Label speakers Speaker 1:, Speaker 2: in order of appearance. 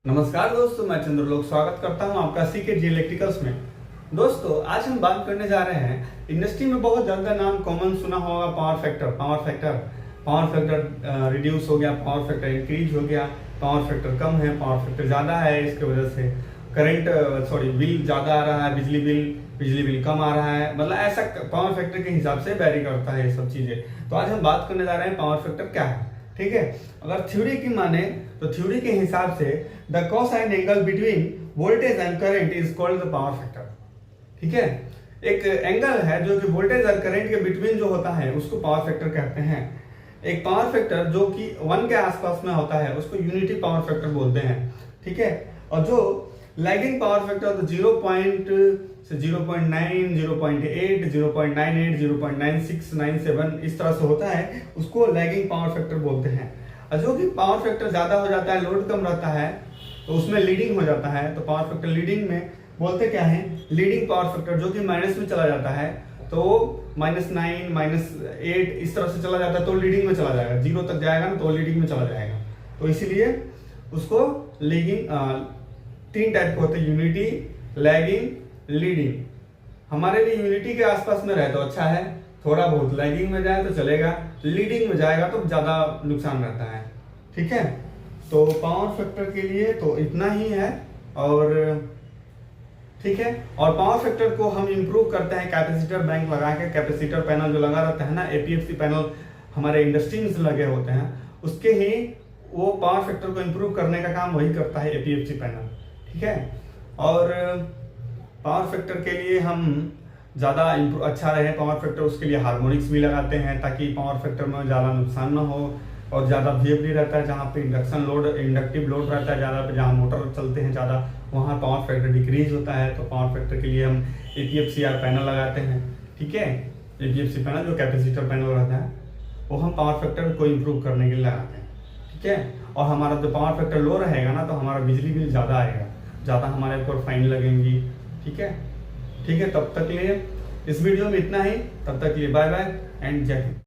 Speaker 1: नमस्कार दोस्तों, मैं चंद्रलोक स्वागत करता हूं आपका सीके जी इलेक्ट्रिकल्स में। दोस्तों, आज हम बात करने जा रहे हैं। इंडस्ट्री में बहुत ज्यादा नाम कॉमन सुना होगा, पावर फैक्टर रिड्यूस हो गया, पावर फैक्टर इंक्रीज हो गया, पावर फैक्टर कम है, पावर फैक्टर ज्यादा है, इसके वजह से बिल ज्यादा आ रहा है, बिजली बिल कम आ रहा है। मतलब ऐसा पावर फैक्टर के हिसाब से वेरी करता है ये सब चीजें। तो आज हम बात करने जा रहे हैं पावर फैक्टर क्या है। ठीक है, अगर थ्योरी की माने तो थ्योरी के हिसाब से the cosine angle between voltage and current is called the power factor. ठीक है, एक एंगल है जो कि वोल्टेज और करंट के बिटवीन जो होता है उसको पावर फैक्टर कहते हैं। एक पावर फैक्टर जो कि 1 के आसपास में होता है उसको यूनिटी पावर फैक्टर बोलते हैं। ठीक है, और जो लैगिंग पावर फैक्टर तो 0.9, 0.8, 0.98, 0.96, 97 इस तरह से होता है, उसको लैगिंग पावर फैक्टर बोलते हैं। और जो कि पावर फैक्टर ज्यादा हो जाता है, लोड कम रहता है, तो उसमें लीडिंग हो जाता है। तो पावर फैक्टर लीडिंग में बोलते क्या है, लीडिंग पावर फैक्टर जो कि माइनस में चला जाता है, तो -9, -8 इस तरह से चला जाता है तो लीडिंग में चला जाएगा। 0 तक जाएगा ना तो लीडिंग में चला जाएगा। तो इसीलिए उसको लीडिंग 3 टाइप के होते हैं, यूनिटी, लैगिंग, लीडिंग। हमारे लिए यूनिटी के आसपास में रहे तो अच्छा है, थोड़ा बहुत लैगिंग में जाए तो चलेगा, लीडिंग में जाएगा तो ज्यादा नुकसान रहता है। ठीक है, तो पावर फैक्टर के लिए तो इतना ही है। और ठीक है, और पावर फैक्टर को हम इंप्रूव करते हैं कैपेसिटर बैंक लगा के। कैपेसिटर पैनल जो लगा रहता है ना, एपीएफसी पैनल हमारे इंडस्ट्री में लगे होते हैं, उसके ही वो पावर फैक्टर को इंप्रूव करने का काम वही करता है, एपीएफसी पैनल। ठीक है, और पावर फैक्टर के लिए हम ज़्यादा अच्छा रहे पावर फैक्टर, उसके लिए हार्मोनिक्स भी लगाते हैं ताकि पावर फैक्टर में ज़्यादा नुकसान ना हो। और ज़्यादा वीएफडी रहता है जहाँ पे इंडक्टिव लोड रहता है ज़्यादा, पे जहाँ मोटर चलते हैं ज़्यादा, वहाँ पावर फैक्टर डिक्रीज होता है। तो पावर फैक्टर के लिए हम एपीएफसीआर पैनल लगाते हैं। ठीक है, एपीएफसी पैनल जो कैपेसिटर पैनल रहता है वो हम पावर फैक्टर को इम्प्रूव करने के लिए लगाते हैं। ठीक है, और हमारा जो पावर फैक्टर लो रहेगा ना तो हमारा बिजली बिल ज़्यादा आएगा, ज़्यादा हमारे ऊपर फाइन लगेंगी। ठीक है, तब तक के लिए इस वीडियो में इतना ही। तब तक के लिए बाय बाय एंड जय हिंद।